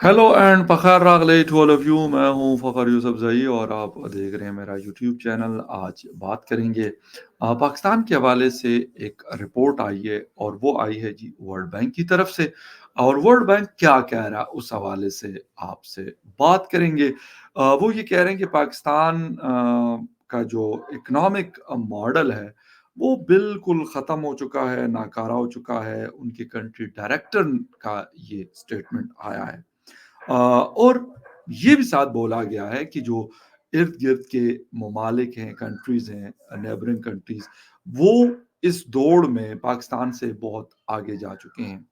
Hello and पखार रागले to all of you. मैं हूं फ़खर यूसुफ ज़ई और आप देख रहे हैं मेरा यूट्यूब चैनल। आज बात करेंगे पाकिस्तान के हवाले से। एक रिपोर्ट आई है और वो आई है जी वर्ल्ड बैंक की तरफ से। और वर्ल्ड बैंक क्या कह रहा है उस हवाले से आपसे बात करेंगे। वो ये कह रहे हैं कि पाकिस्तान का जो इकोनॉमिक मॉडल है वो बिल्कुल ख़त्म हो चुका है, नाकारा हो चुका है। उनके कंट्री डायरेक्टर का ये स्टेटमेंट आया है। और ये भी साथ बोला गया है कि जो इर्द-गिर्द के ममालिक हैं, कंट्रीज़ हैं, नेबरिंग कंट्रीज़, वो इस दौड़ में पाकिस्तान से बहुत आगे जा चुके हैं।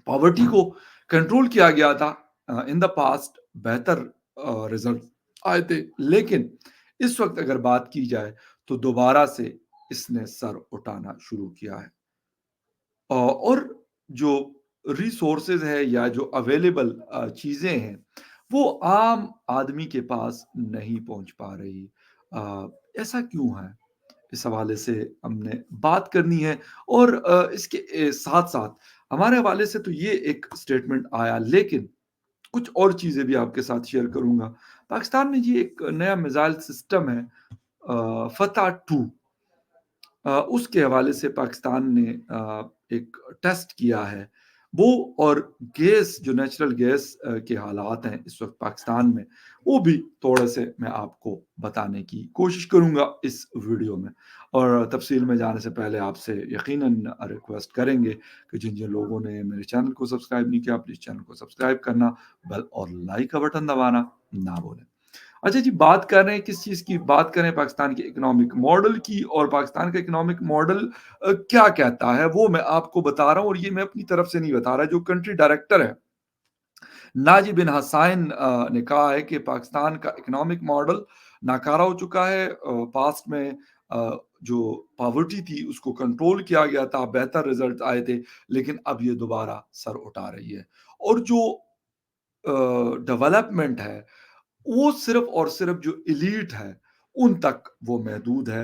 पॉवर्टी को कंट्रोल किया गया था इन द पास्ट, बेहतर रिज़ल्ट आए थे। लेकिन इस वक़्त अगर बात की जाए तो दोबारा से इसने सर उठाना शुरू किया है। और जो रिसोर्सेज है या जो अवेलेबल चीज़ें हैं वो आम आदमी के पास नहीं पहुंच पा रही। ऐसा क्यों है? इस हवाले से हमने बात करनी है। और इसके साथ साथ हमारे हवाले से तो ये एक स्टेटमेंट आया, लेकिन कुछ और चीज़ें भी आपके साथ शेयर करूंगा। पाकिस्तान में जी एक नया मिसाइल सिस्टम है, फतह टू। उसके हवाले से पाकिस्तान ने एक टेस्ट किया है। वो और गैस, जो नेचुरल गैस के हालात हैं इस वक्त पाकिस्तान में, वो भी थोड़े से मैं आपको बताने की कोशिश करूंगा इस वीडियो में। और तफसील में जाने से पहले आपसे यकीनन रिक्वेस्ट करेंगे कि जिन जिन लोगों ने मेरे चैनल को सब्सक्राइब नहीं किया, प्लीज़ चैनल को सब्सक्राइब करना, बेल और लाइक का बटन दबाना ना भूलें। अच्छा जी, बात कर रहे हैं किस चीज़ की? बात करें पाकिस्तान के इकोनॉमिक मॉडल की। और पाकिस्तान का इकोनॉमिक मॉडल क्या कहता है वो मैं आपको बता रहा हूँ, और ये मैं अपनी तरफ से नहीं बता रहा। जो कंट्री डायरेक्टर है नाजी बिन हसैन ने कहा है कि पाकिस्तान का इकोनॉमिक मॉडल नाकारा हो चुका है। पास्ट में जो पॉवर्टी थी उसको कंट्रोल किया गया था, बेहतर रिजल्ट आए थे, लेकिन अब ये दोबारा सर उठा रही है। और जो डेवलपमेंट है वो सिर्फ और सिर्फ जो एलीट है उन तक वो महदूद है।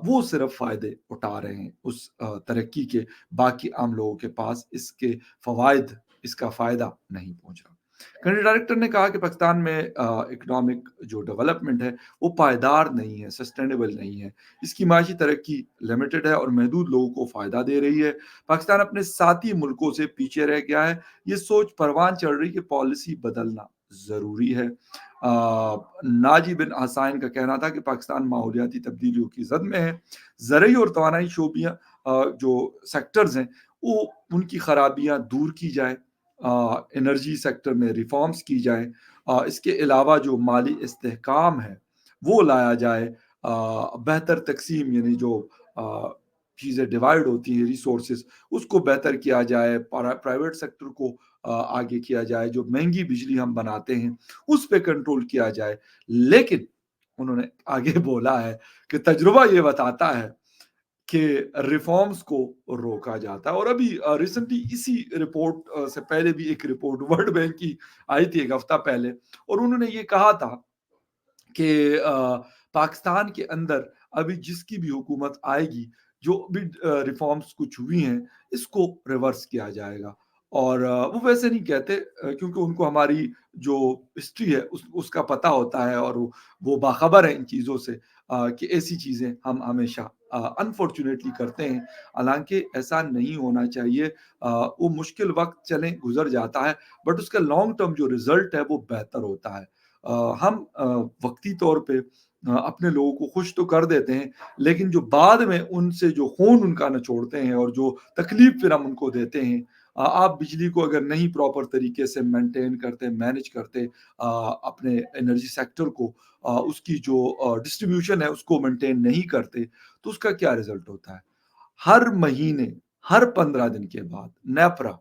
वो सिर्फ फायदे उठा रहे हैं उस तरक्की के। बाकी आम लोगों के पास इसके फवायद, इसका फायदा नहीं पहुंच रहा। कंट्री डायरेक्टर ने कहा कि पाकिस्तान में इकोनॉमिक जो डेवलपमेंट है वो पायदार नहीं है, सस्टेनेबल नहीं है। इसकी माशी तरक्की लिमिटेड है और महदूद लोगों को फ़ायदा दे रही है। पाकिस्तान अपने साथी मुल्कों से पीछे रह गया है। ये सोच परवान चढ़ रही कि पॉलिसी बदलना ज़रूरी है। नाजी बिन हसैन का कहना था कि पाकिस्तान माहौलियाती तब्दीलियों की जद में है। ज़रई और तवानाई शोबियाँ जो सेक्टर्स हैं वो उनकी खराबियाँ दूर की जाए। एनर्जी सेक्टर में रिफॉर्म्स की जाए। इसके अलावा जो माली इस्तेहकाम है वो लाया जाए। बेहतर तकसीम, यानी जो चीज़ें डिवाइड होती हैं रिसोर्सेज, उसको बेहतर किया जाए। प्राइवेट सेक्टर को आगे किया जाए। जो महंगी बिजली हम बनाते हैं उस पे कंट्रोल किया जाए। लेकिन उन्होंने आगे बोला है कि तजुर्बा ये बताता है कि रिफॉर्म्स को रोका जाता है। और अभी रिसेंटली इसी रिपोर्ट से पहले भी एक रिपोर्ट वर्ल्ड बैंक की आई थी एक हफ्ता पहले, और उन्होंने ये कहा था कि पाकिस्तान के अंदर अभी जिसकी भी हुकूमत आएगी, जो भी रिफॉर्म्स कुछ हुई हैं, इसको रिवर्स किया जाएगा। और वो वैसे नहीं कहते, क्योंकि उनको हमारी जो हिस्ट्री है उसका पता होता है, और वो बाखबर है इन चीज़ों से, कि ऐसी चीज़ें हम हमेशा अनफॉर्चुनेटली करते हैं। हालांकि ऐसा नहीं होना चाहिए। वो मुश्किल वक्त चलें गुजर जाता है, बट उसका लॉन्ग टर्म जो रिजल्ट है वो बेहतर होता है। हम वक्ती तौर पे अपने लोगों को खुश तो कर देते हैं, लेकिन जो बाद में उनसे जो खून उनका निचोड़ते हैं और जो तकलीफ फिर हम उनको देते हैं। आप बिजली को अगर नहीं प्रॉपर तरीके से मेंटेन करते, मैनेज करते, अपने एनर्जी सेक्टर को, उसकी जो डिस्ट्रीब्यूशन है उसको मेंटेन नहीं करते, तो उसका क्या रिजल्ट होता है? हर महीने, हर 15 दिन के बाद नेपरा,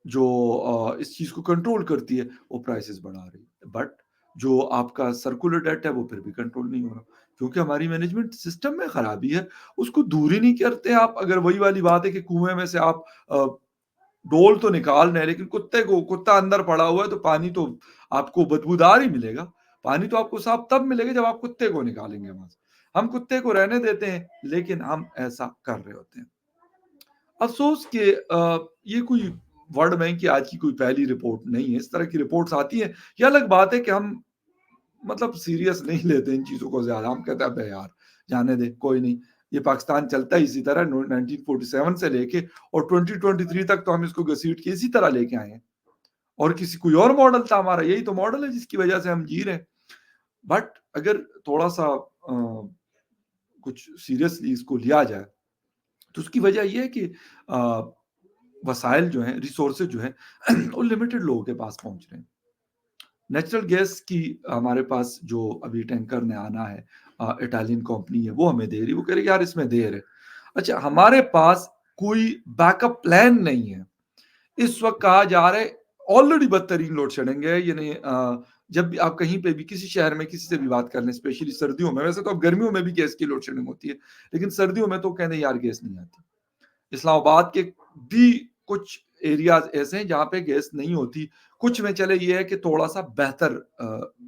जो इस चीज़ को कंट्रोल करती है, वो प्राइसेस बढ़ा रही है। बट जो आपका सर्कुलर डेट है वो फिर भी कंट्रोल नहीं हो रहा, क्योंकि हमारी मैनेजमेंट सिस्टम में खराबी है। उसको दूर ही नहीं करते आप। अगर वही वाली बात है कि कुएं में से आप डोल तो निकाल रहे हैं, लेकिन कुत्ता अंदर पड़ा हुआ है तो पानी तो आपको बदबूदार ही मिलेगा। पानी तो आपको साफ तब मिलेगा जब आप कुत्ते को निकालेंगे वहां से। हम कुत्ते को रहने देते हैं, लेकिन हम ऐसा कर रहे होते हैं। अफ़सोस कि ये कोई वर्ल्ड बैंक की आज की कोई पहली रिपोर्ट नहीं है, इस तरह की रिपोर्ट्स आती हैं। ये अलग बात है कि हम मतलब सीरियस नहीं लेते इन चीज़ों को ज़्यादा, हम कहते हैं अबे यार, जाने दे, कोई नहीं, ये पाकिस्तान चलता ही इसी तरह 1947 से लेके और 2023 तक तो हम इसको घसीट के इसी तरह लेके आए हैं। और किसी कोई और मॉडल था हमारा, यही तो मॉडल है जिसकी वजह से हम जी रहे हैं। बट अगर थोड़ा-सा कुछ सीरियसली इसको लिया जाए, तो उसकी वजह ये है कि वसाइल जो हैं, रिसोर्सेज़ जो हैं वो लिमिटेड लोगों के पास पहुँच रहे हैं। नेचुरल गैस की हमारे पास जो अभी टैंकर ने आना है, इटालियन कंपनी है, वो हमें दे रही है, वो कह रही है यार इसमें देर है। अच्छा, हमारे पास कोई बैकअप प्लान नहीं है। इस वक़्त कहा जा रहा है ऑलरेडी बदतरीन लोड शेडिंग है, यानी जब भी आप कहीं पे भी किसी शहर में किसी से भी बात कर लें, स्पेशली सर्दियों में, वैसे तो अब गर्मियों में भी गैस की लोड शेडिंग होती है, लेकिन सर्दियों में तो कहते हैं यार गैस नहीं आती। इस्लामाबाद के भी कुछ एरियाज़ ऐसे हैं जहाँ पे गैस नहीं होती। कुछ में चले ये है कि थोड़ा-सा बेहतर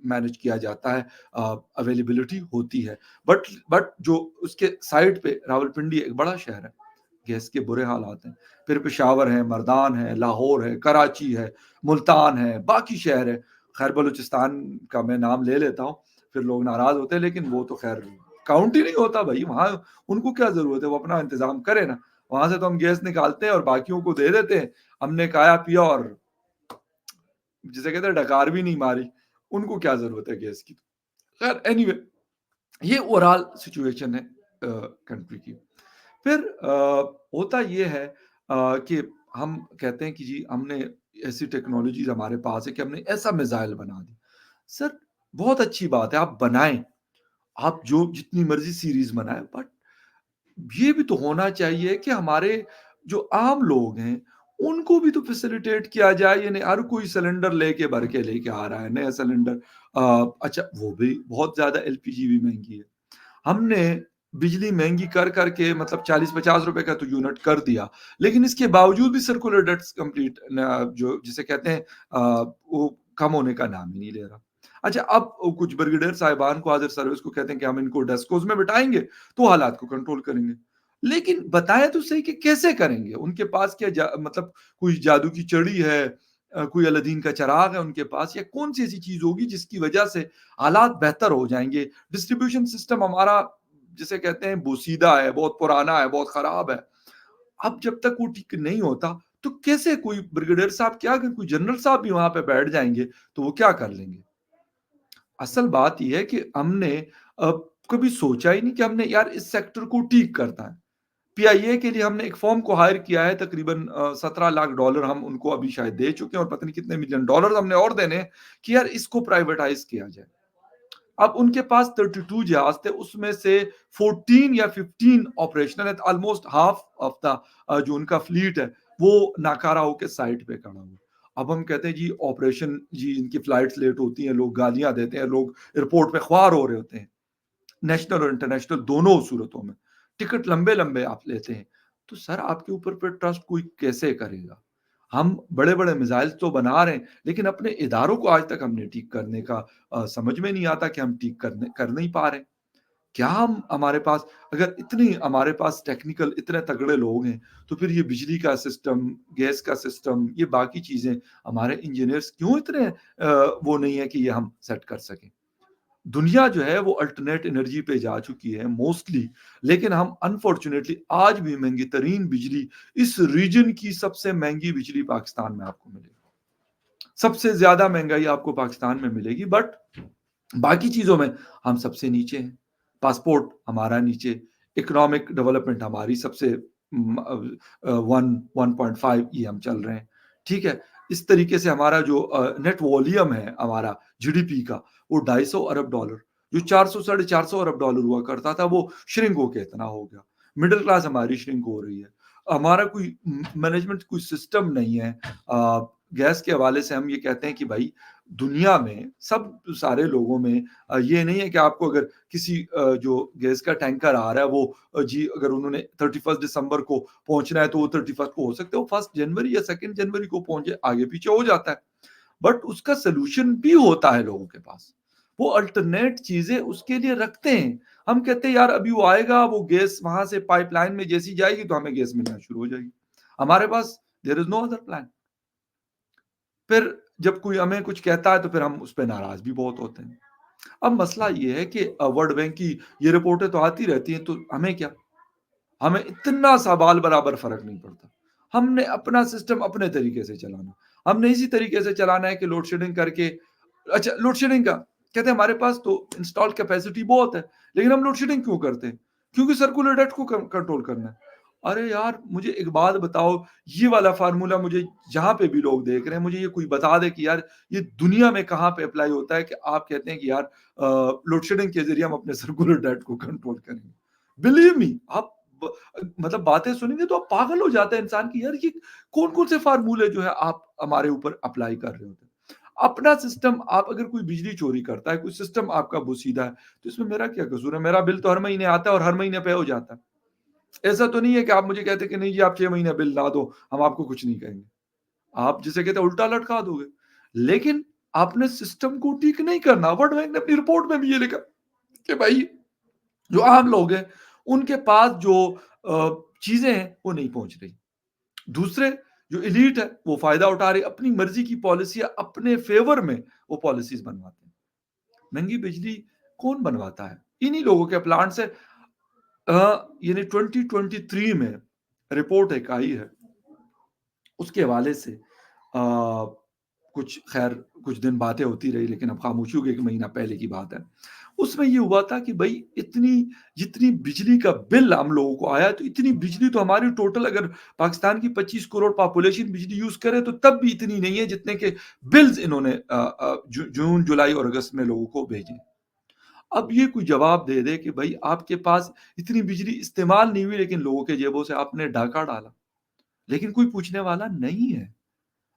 मैनेज किया जाता है, अवेलेबिलिटी होती है। बट जो उसके साइड पे रावलपिंडी एक बड़ा शहर है, गैस के बुरे हालात हैं। फिर पेशावर है, मर्दान है, लाहौर है, कराची है, मुल्तान है, बाकी शहर है। खैर बलूचिस्तान का मैं नाम ले लेता हूँ, फिर लोग नाराज़ होते हैं, लेकिन वो तो खैर काउंट ही नहीं होता भई, वहाँ उनको क्या ज़रूरत है, वो अपना इंतज़ाम करें ना। वहाँ से तो हम गैस निकालते हैं और बाकियों को दे देते हैं। हमने खाया पिया और जिसे कहते हैं डकार भी नहीं मारी, उनको क्या ज़रूरत है गैस की। खैर एनीवे, ये ओवरऑल सिचुएशन है कंट्री की। फिर होता ये है कि हम कहते हैं कि जी हमने ऐसी टेक्नोलॉजीज़ हमारे पास है कि हमने ऐसा मिसाइल बना दी। सर बहुत अच्छी बात है, आप बनाएँ, आप जो जितनी मर्ज़ी सीरीज़ बनाएँ, बट ये भी तो होना चाहिए कि हमारे जो आम लोग हैं, उनको भी तो फैसिलिटेट किया जाए। यानी हर कोई सिलेंडर लेके भर के लेके आ रहा है, नया सिलेंडर। अच्छा, वो भी बहुत ज़्यादा एलपीजी भी महँगी है। हमने बिजली महँगी कर के मतलब 40-50 रुपए का तो यूनिट कर दिया, लेकिन इसके बावजूद भी सर्कुलर डेट्स कंप्लीट न जो जिसे कहते हैं वो कम होने का नाम ही नहीं ले रहा। अच्छा, अब कुछ ब्रिगेडियर साहिबान को, हाज़िर सर्विस को कहते हैं कि हम इनको डेस्कोज़ में बिठाएँगे, तो हालात को कंट्रोल करेंगे। लेकिन बताएँ तो सही कि कैसे करेंगे? उनके पास क्या मतलब कोई जादू की छड़ी है, कोई अलादीन का चिराग है उनके पास, या कौन-सी ऐसी चीज़ होगी जिसकी वजह से हालात बेहतर हो जाएँगे? डिस्ट्रीब्यूशन सिस्टम हमारा जिसे कहते हैं बोसीदा है, बहुत पुराना है, बहुत खराब है। अब जब तक वो ठीक नहीं होता, तो कैसे कोई ब्रिगेडियर साहब क्या, अगर कोई जनरल साहब भी वहाँ पे बैठ जाएँगे, तो वो क्या कर लेंगे? असल बात ये है कि हमने अ, कभी सोचा ही नहीं कि हमने यार इस सेक्टर को ठीक करना है। पीआईए के लिए हमने एक फर्म को हायर किया है, तकरीबन $17 लाख हम उनको अभी शायद दे चुके हैं और पता नहीं कितने मिलियन डॉलर हमने और देने हैं कि यार इसको प्राइवेटाइज़ किया जाए। अब उनके पास 32 जहाज थे, उसमें से 14 या 15 ऑपरेशनल है, ऑलमोस्ट हाफ ऑफ द जो उनका फ्लीट है, वो नाकारा होके साइट पे खड़ा हुआ। अब हम कहते हैं जी ऑपरेशन, जी इनकी फ्लाइट्स लेट होती हैं, लोग गालियाँ देते हैं, लोग एयरपोर्ट पे ख्वार हो रहे होते हैं। नेशनल और इंटरनेशनल दोनों सूरतों में। टिकट लंबे-लंबे आप लेते हैं। तो सर आपके ऊपर फिर ट्रस्ट कोई कैसे करेगा? हम बड़े-बड़े मिसाइल्स तो बना रहे हैं, लेकिन अपने इदारों को आज तक हमने ठीक करने का समझ में नहीं आता कि हम ठीक कर नहीं पा रहे हैं। क्या हम हमारे पास अगर इतनी हमारे पास टेक्निकल इतने तगड़े लोग हैं, तो फिर ये बिजली का सिस्टम, गैस का सिस्टम, ये बाकी चीज़ें हमारे इंजीनियर्स क्यों इतने वो नहीं है कि ये हम सेट कर सकें? दुनिया जो है वो अल्टरनेट एनर्जी पे जा चुकी है मोस्टली, लेकिन हम अनफॉर्चुनेटली आज भी महँगी तरीन बिजली, इस रीजन की सबसे महँगी बिजली पाकिस्तान में आपको मिलेगी। सबसे ज़्यादा महँगाई आपको पाकिस्तान में मिलेगी, बट बाकी चीज़ों में हम सबसे नीचे हैं। पासपोर्ट हमारा नीचे, इकोनॉमिक डेवलपमेंट हमारी सबसे 1.5 ये हम चल रहे हैं, ठीक है? इस तरीके से हमारा जो नेट वॉल्यूम है हमारा जीडीपी का, वो $250 अरब, जो 400 साढ़े 400 अरब डॉलर हुआ करता था, वो श्रिंक होके इतना हो गया। मिडल क्लास हमारी श्रिंक हो रही है। हमारा कोई मैनेजमेंट कोई सिस्टम नहीं है। गैस के हवाले से हम ये कहते हैं कि भाई दुनिया में सब सारे लोगों में ये नहीं है कि आपको अगर किसी जो गैस का टैंकर आ रहा है वो जी अगर उन्होंने 31 दिसंबर को पहुँचना है तो वो 31 को हो सकता है वो 1 जनवरी या 2 जनवरी को पहुँचे, आगे-पीछे हो जाता है। बट उसका सॉल्यूशन भी होता है लोगों के पास। वो अल्टरनेट चीज़ें उसके लिए रखते हैं। हम कहते हैं यार अभी वो आएगा, वो गैस वहाँ से पाइपलाइन में जैसी जाएगी तो हमें गैस मिलना शुरू हो जाएगी। हमारे पास there is no other plan. پھر جب کوئی ہمیں کچھ کہتا ہے تو پھر ہم اس پہ ناراض بھی بہت ہوتے ہیں۔ اب مسئلہ یہ ہے کہ ورلڈ بینک کی یہ رپورٹیں تو آتی رہتی ہیں، تو ہمیں کیا؟ ہمیں اتنا سا بال برابر فرق نہیں پڑتا۔ ہم نے اپنا سسٹم اپنے طریقے سے چلانا، ہم نے اسی طریقے سے چلانا ہے کہ لوڈ شیڈنگ کر کے، اچھا لوڈ شیڈنگ کا کہتے ہیں ہمارے پاس تو انسٹال کیپیسٹی بہت ہے، لیکن ہم لوڈ شیڈنگ کیوں کرتے ہیں؟ کیونکہ سرکولر ڈیٹ کو کنٹرول کرنا ہے۔ ارے یار مجھے ایک بات بتاؤ، یہ والا فارمولا مجھے جہاں پہ بھی لوگ دیکھ رہے ہیں، مجھے یہ کوئی بتا دے کہ یار یہ دنیا میں کہاں پہ اپلائی ہوتا ہے کہ آپ کہتے ہیں کہ یار لوڈ شیڈنگ کے ذریعے ہم اپنے سرکولر ڈیٹ کو کنٹرول کریں گے۔ بلیو می، آپ مطلب باتیں سنیں گے تو آپ پاگل ہو جاتا ہے انسان کی، یار یہ کون کون سے فارمولے جو ہے آپ ہمارے اوپر اپلائی کر رہے ہوتے ہیں۔ اپنا سسٹم، آپ اگر کوئی بجلی چوری کرتا ہے، کوئی سسٹم آپ کا بوسیدہ ہے، تو اس میں میرا کیا قصور ہے؟ میرا بل تو ہر مہینے آتا ہے اور ہر مہینے پے ہو جاتا ہے۔ ایسا تو نہیں ہے کہ آپ مجھے کہتے کہ نہیں جی آپ 6 مہینے بل نہ دو، ہم آپ کو کچھ نہیں کہیں گے۔ آپ جسے کہتے ہیں الٹا لٹکا دو گے۔ لیکن آپ نے سسٹم کو ٹھیک نہیں کرنا۔ ورلڈ بینک نے اپنی رپورٹ میں بھی یہ لکھا کہ بھائی جو عام لوگ ہیں ان کے پاس جو چیزیں ہیں وہ نہیں پہنچ رہی۔ دوسرے جو ایلیٹ ہے وہ فائدہ اٹھا رہے، اپنی مرضی کی پالیسیاں اپنے فیور میں وہ پالیسیز بنواتے ہیں۔ مہنگی بجلی کون بنواتا ہے؟ انہی لوگوں کے پلانٹ سے۔ یعنی 2023 میں رپورٹ ایک آئی ہے، اس کے حوالے سے کچھ خیر کچھ دن باتیں ہوتی رہی، لیکن اب خاموشی ہو گئی، 1 مہینہ پہلے کی بات ہے۔ اس میں یہ ہوا تھا کہ بھائی جتنی بجلی کا بل ہم لوگوں کو آیا، تو اتنی بجلی تو ہماری ٹوٹل، اگر پاکستان کی 25 کروڑ پاپولیشن بجلی یوز کرے تو تب بھی اتنی نہیں ہے جتنے کے بلز انہوں نے جون جولائی اور اگست میں لوگوں کو بھیجے۔ اب یہ کوئی جواب دے دے کہ بھائی آپ کے پاس اتنی بجلی استعمال نہیں ہوئی، لیکن لوگوں کے جیبوں سے آپ نے ڈاکہ ڈالا، لیکن کوئی پوچھنے والا نہیں ہے۔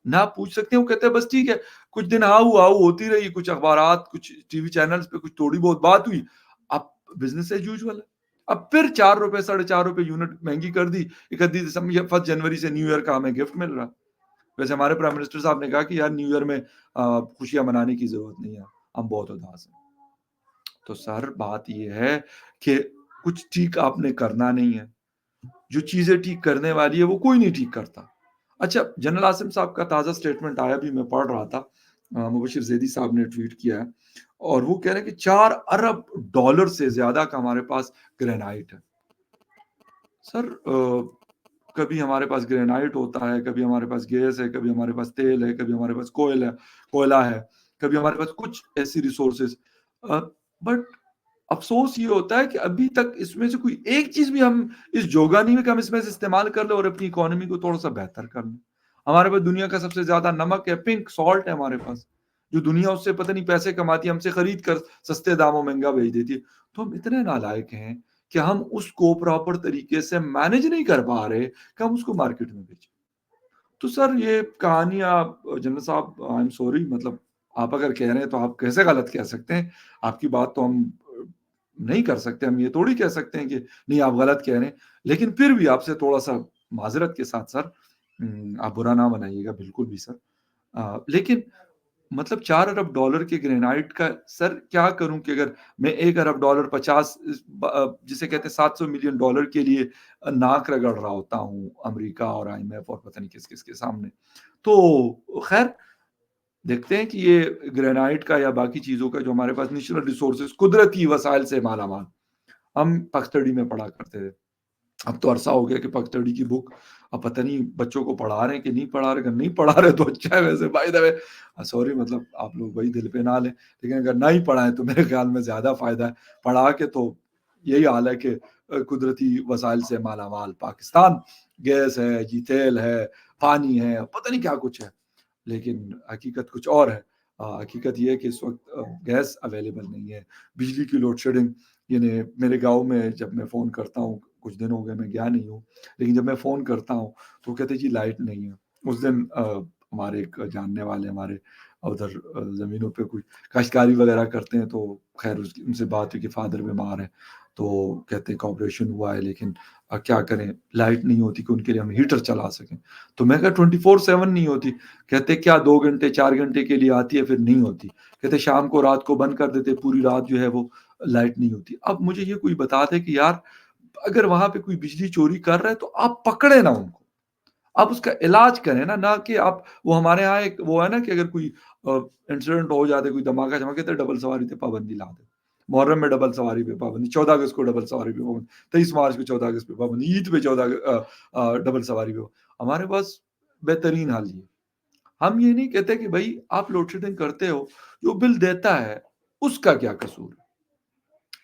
نہ آپ پوچھ سکتے ہیں، وہ کہتے ہیں بس ٹھیک ہے، کچھ دن ہاؤ ہوتی رہی، کچھ اخبارات، کچھ ٹی وی چینلز پہ کچھ تھوڑی بہت بات ہوئی، اب بزنس ایز یوزول ہے۔ اب پھر 4 روپے 4.5 روپے یونٹ مہنگی کر دی۔ 1 جنوری سے نیو ایئر کا ہمیں گفٹ مل رہا۔ ویسے ہمارے پرائم منسٹر صاحب نے کہا کہ یار نیو ایئر میں خوشیاں منانے کی ضرورت نہیں ہے، ہم بہت اداس ہیں۔ تو سر بات یہ ہے کہ کچھ ٹھیک آپ نے کرنا نہیں ہے، جو چیزیں ٹھیک کرنے والی ہے وہ کوئی نہیں ٹھیک کرتا۔ اچھا جنرل عاصم صاحب کا تازہ سٹیٹمنٹ آیا بھی، میں پڑھ رہا تھا، مبشر زیدی صاحب نے ٹویٹ کیا ہے، اور وہ کہہ رہے ہیں کہ $4 ارب سے زیادہ کا ہمارے پاس گرینائٹ ہے۔ سر کبھی ہمارے پاس گرینائٹ ہوتا ہے، کبھی ہمارے پاس گیس ہے، کبھی ہمارے پاس تیل ہے، کبھی ہمارے پاس کوئلہ ہے، کبھی ہمارے پاس کچھ ایسی ریسورسز، بٹ افسوس یہ ہوتا ہے کہ ابھی تک اس میں سے کوئی ایک چیز بھی ہم اس جوگا نہیں ہے کہ ہم اس میں سے استعمال کر لیں اور اپنی اکانومی کو تھوڑا سا بہتر کر لیں۔ ہمارے پاس دنیا کا سب سے زیادہ نمک ہے، پنک سالٹ ہے ہمارے پاس، جو دنیا اس سے پتہ نہیں پیسے کماتی ہے، ہم سے خرید کر سستے داموں مہنگا بھیج دیتی ہے۔ تو ہم اتنے نالائق ہیں کہ ہم اس کو پراپر طریقے سے مینج نہیں کر پا رہے کہ ہم اس کو مارکیٹ میں بیچیں۔ تو سر یہ کہانیاں جنرل صاحب، آئی ایم سوری، مطلب آپ اگر کہہ رہے ہیں تو آپ کیسے غلط کہہ سکتے ہیں؟ آپ کی بات تو ہم نہیں کر سکتے، ہم یہ تھوڑی کہہ سکتے ہیں کہ نہیں آپ غلط کہہ رہے ہیں، لیکن پھر بھی آپ سے تھوڑا سا معذرت کے ساتھ سر، آپ برا نہ منائیے گا بالکل بھی سر۔ لیکن مطلب $4 ارب کے گرینائٹ کا سر کیا کروں کہ اگر میں $1 ارب 50 جسے کہتے ہیں $700 ملین کے لیے ناک رگڑ رہا ہوتا ہوں امریکہ اور IMF اور پتہ نہیں کس کس کے سامنے، تو خیر دیکھتے ہیں کہ یہ گرینائٹ کا یا باقی چیزوں کا جو ہمارے پاس نیچرل ریسورسز قدرتی وسائل سے مالا مال، ہم پختڑی میں پڑھا کرتے تھے۔ اب تو عرصہ ہو گیا کہ پختڑی کی بک اب پتہ نہیں بچوں کو پڑھا رہے ہیں کہ نہیں پڑھا رہے، اگر نہیں پڑھا رہے تو اچھا ہے، ویسے بائی دا وے سوری، مطلب آپ لوگ وہی دل پہ نہ لیں، لیکن اگر نہیں پڑھائیں تو میرے خیال میں زیادہ فائدہ ہے۔ پڑھا کے تو یہی حال ہے کہ قدرتی وسائل سے مالا مال پاکستان، گیس ہے جی، تیل ہے، پانی ہے، پتہ نہیں کیا کچھ ہے، لیکن حقیقت کچھ اور ہے۔ حقیقت یہ ہے کہ اس وقت گیس اویلیبل نہیں ہے، بجلی کی لوڈ شیڈنگ، یعنی میرے گاؤں میں جب میں فون کرتا ہوں، کچھ دن ہو گئے میں گیا نہیں ہوں، لیکن جب میں فون کرتا ہوں تو کہتے جی لائٹ نہیں ہے۔ اس دن ہمارے ایک جاننے والے ہمارے ادھر زمینوں پہ کچھ کاشتکاری وغیرہ کرتے ہیں، تو خیر ان سے بات ہوئی کہ فادر بیمار ہے، تو کہتے ہیں کوآپریشن ہوا ہے، لیکن کیا کریں لائٹ نہیں ہوتی کہ ان کے لیے ہم ہیٹر چلا سکیں۔ تو میں کہا 24/7 نہیں ہوتی، کہتے کیا 2 گھنٹے 4 گھنٹے کے لیے آتی ہے پھر نہیں ہوتی، کہتے شام کو رات کو بند کر دیتے، پوری رات جو ہے وہ لائٹ نہیں ہوتی۔ اب مجھے یہ کوئی بتا دے کہ یار اگر وہاں پہ کوئی بجلی چوری کر رہا ہے تو آپ پکڑے نا ان کو، آپ اس کا علاج کریں نا، نہ کہ آپ وہ ہمارے یہاں ایک وہ ہے نا کہ اگر کوئی انسیڈنٹ ہو جاتے، کوئی دھماکہ چمکے تو ڈبل سواری پہ پابندی لا دے. محرم میں ڈبل سواری پہ پابندی، 14 اگست کو ڈبل سواری پہ پابندی، 23 مارچ کو 14 اگست پہ پابندی، عید پہ 14 ڈبل سواری پہ. ہمارے پاس بہترین حل یہ. ہم یہ نہیں کہتے کہ بھائی آپ لوڈ شیڈنگ کرتے ہو، جو بل دیتا ہے اس کا کیا قصور ہے.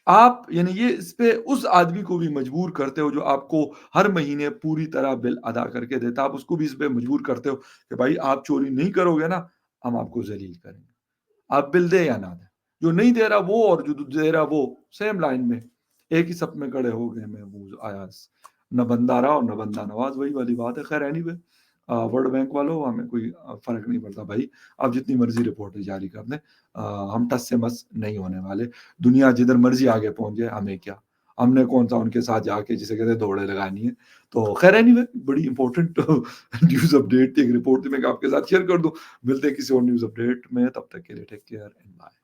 آپ یعنی یہ اس پہ اس آدمی کو بھی مجبور کرتے ہو جو آپ کو ہر مہینے پوری طرح بل ادا کر کے دیتا، آپ اس کو بھی اس پہ مجبور کرتے ہو کہ بھائی آپ چوری نہیں کرو گے نا، ہم آپ کو ذلیل کریں گے. آپ بل دے یا نہ دیں، جو نہیں دے رہا وہ اور جو دے رہا وہ سیم لائن میں ایک ہی سب میں کھڑے ہو گئے. میں وہ آیا نہ بندہ رہا اور نہ بندہ نواز، وہی والی بات ہے. خیر اینی وے، ورلڈ بینک والوں ہمیں کوئی فرق نہیں پڑتا بھائی، آپ جتنی مرضی رپورٹیں جاری کر دیں، ہم ٹس سے مس نہیں ہونے والے. دنیا جدھر مرضی آگے پہنچ جائے، ہمیں کیا، ہم نے کون سا ان کے ساتھ جا کے جسے کہتے ہیں دوڑے لگانی ہے. تو خیر اینی وے، بڑی امپورٹنٹ نیوز اپڈیٹ تھی، ایک رپورٹ تھی، میں آپ کے ساتھ شیئر کر دوں. ملتے ہیں کسی اور نیوز اپڈیٹ میں، تب تک کے لیے ٹیک کیئر اینڈ بائے.